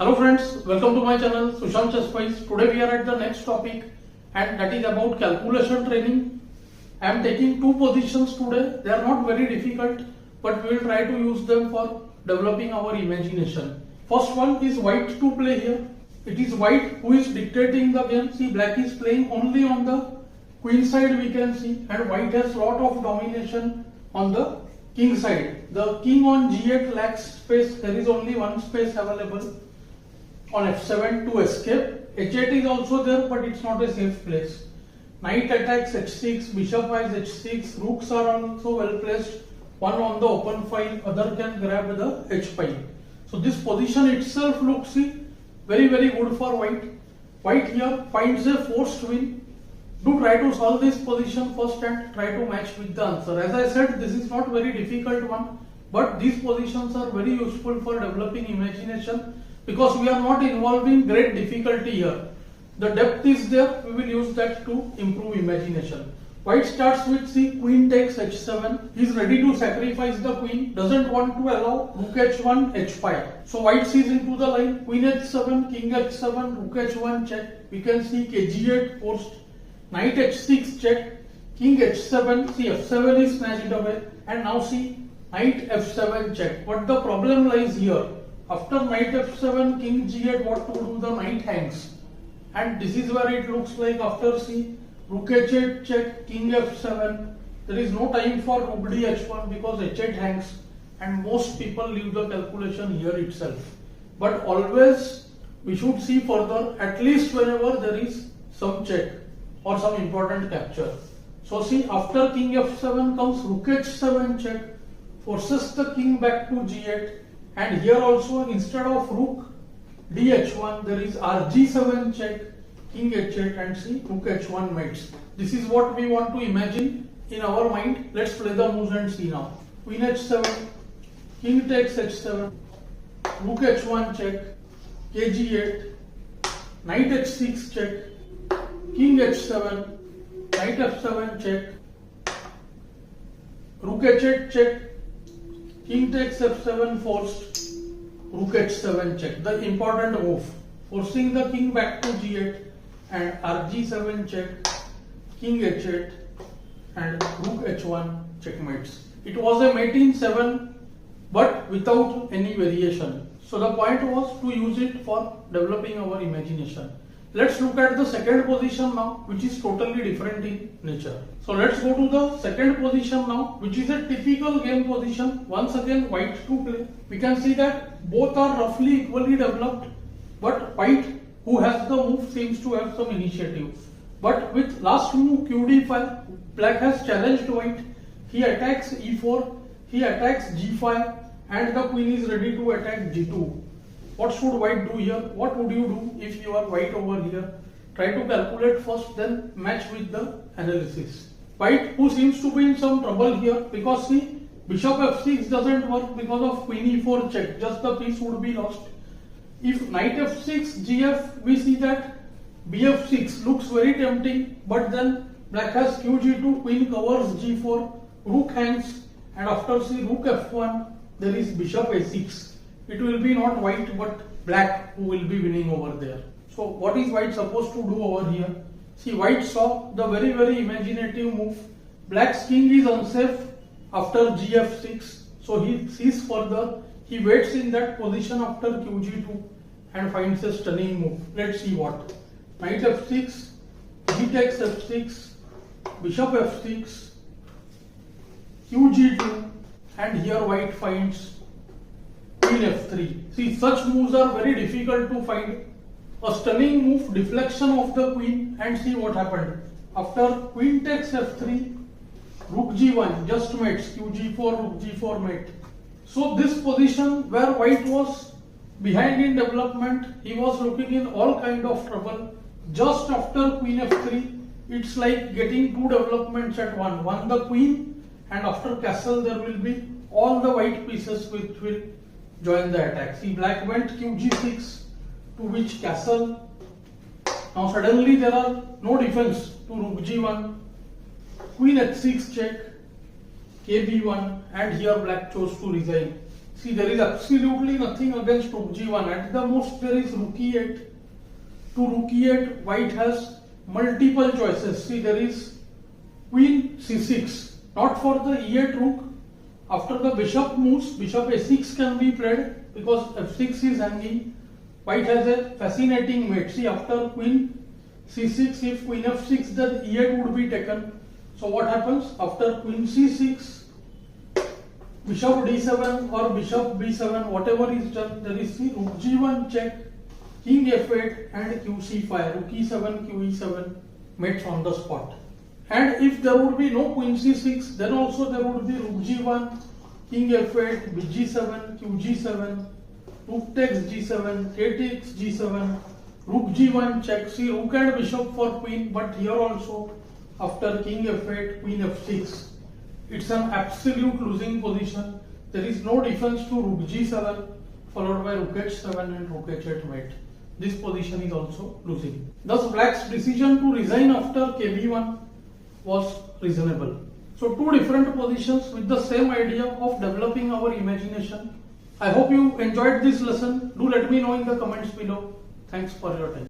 Hello friends, welcome to my channel Sushant Chess. Today we are at the next topic and that is about calculation training. I am taking two positions today. They are not very difficult but we will try to use them for developing our imagination. First one is white to play here. It is white who is dictating the game. See, black is playing only on the queen side we can see, and white has lot of domination on the king side. The king on g8 lacks space. There is only one space available on f7 to escape. h8 is also there but it's not a safe place. Knight attacks h6, bishop has h6, rooks are also well placed. One on the open file, other can grab the h file. So this position itself looks very good for white. White here finds a forced win. Do try to solve this position first and try to match with the answer. As I said, this is not very difficult one, but these positions are very useful for developing imagination because we are not involving great difficulty here. The depth is there, we will use that to improve imagination. White starts with queen takes h7. He is ready to sacrifice the queen, doesn't want to allow rook h1, h5. So white sees into the line, queen h7, king h7, rook h1 check. We can see kg8 forced, knight h6 check, king h7, see f7 is snatched away, and now see knight f7 check. But the problem lies here. After knight f7, king g8, what to do? The knight hangs. And this is where it looks like after rook h8 check, king f7, there is no time for rook d h1 because h8 hangs and most people leave the calculation here itself. But always we should see further, at least whenever there is some check or some important capture. So see, after king f7 comes rook h7 check, forces the king back to g8, and here also instead of rook dh1 there is rg7 check, king h8, and see rook h1 mates. This is what we want to imagine in our mind. Let's play the moves and see now. Queen h7, king takes h7, rook h1 check, kg8, knight h6 check, king h7, knight f7 check, rook h8 check, king takes f7 forced, rook h7 check. The important move, forcing the king back to g8 and rg7 check, king h8 and rook h1 checkmates. It was a mate in 7 but without any variation. So the point was to use it for developing our imagination. Let's look at the second position now, which is totally different in nature. So let's go to the second position now, which is a typical game position. Once again, white to play. We can see that both are roughly equally developed, but white, who has the move, seems to have some initiative. But with last move qd5, black has challenged white. He attacks e4, he attacks g5, and the queen is ready to attack g2. What should white do here? What would you do if you are white over here? Try to calculate first, then match with the analysis. White, who seems to be in some trouble here because see, bishop f6 doesn't work because of queen e4 check. Just the piece would be lost. If knight f6, gf, we see that bf6 looks very tempting, but then black has qg2, queen covers g4, rook hangs, and after see rook f1, there is bishop a6. It will be not white but black who will be winning over there. So what is white supposed to do over here? See, white saw the very imaginative move. Black's king is unsafe after gf6. So he sees further. He waits in that position after qg2 and finds a stunning move. Let's see what. Knight f6, g takes f6, bishop f6, qg2, and here white finds queen f3. See, such moves are very difficult to find. A stunning move, deflection of the queen, and see what happened. After queen takes f3, rook g1, just mates, qg4, rook g4 mate. So this position where white was behind in development, he was looking in all kind of trouble. Just after queen f3, it's like getting two developments at one. One the queen, and after castle there will be all the white pieces which will join the attack. See, black went qg6, to which castle. Now suddenly there are no defense to rook g1, queen h6 check, kb1, and here black chose to resign. See, there is absolutely nothing against rook g1. At the most, there is rook e8. To rook e8, white has multiple choices. See, there is queen c6. Not for the e8 rook. After the bishop moves, bishop a6 can be played because f6 is hanging. White has a fascinating mate. See, after queen c6, if queen f6, then e8 would be taken. So what happens? After queen c6, bishop d7 or bishop b7, whatever is done, there is the rook g1 check, king f8 and qc5, rook e7, qe7 mates on the spot. And if there would be no queen c6, then also there would be rook g1, king f8, bg7, qg7, rook takes g7, k takes g7, rook g1 check. See, rook and bishop for queen, but here also after king f8, queen f6, it's an absolute losing position. There is no defense to rook g7 followed by rook h7 and rook h8 mate. This position is also losing. Thus, black's decision to resign after kb1 was reasonable. So, two different positions with the same idea of developing our imagination. I hope you enjoyed this lesson. Do let me know in the comments below. Thanks for your time.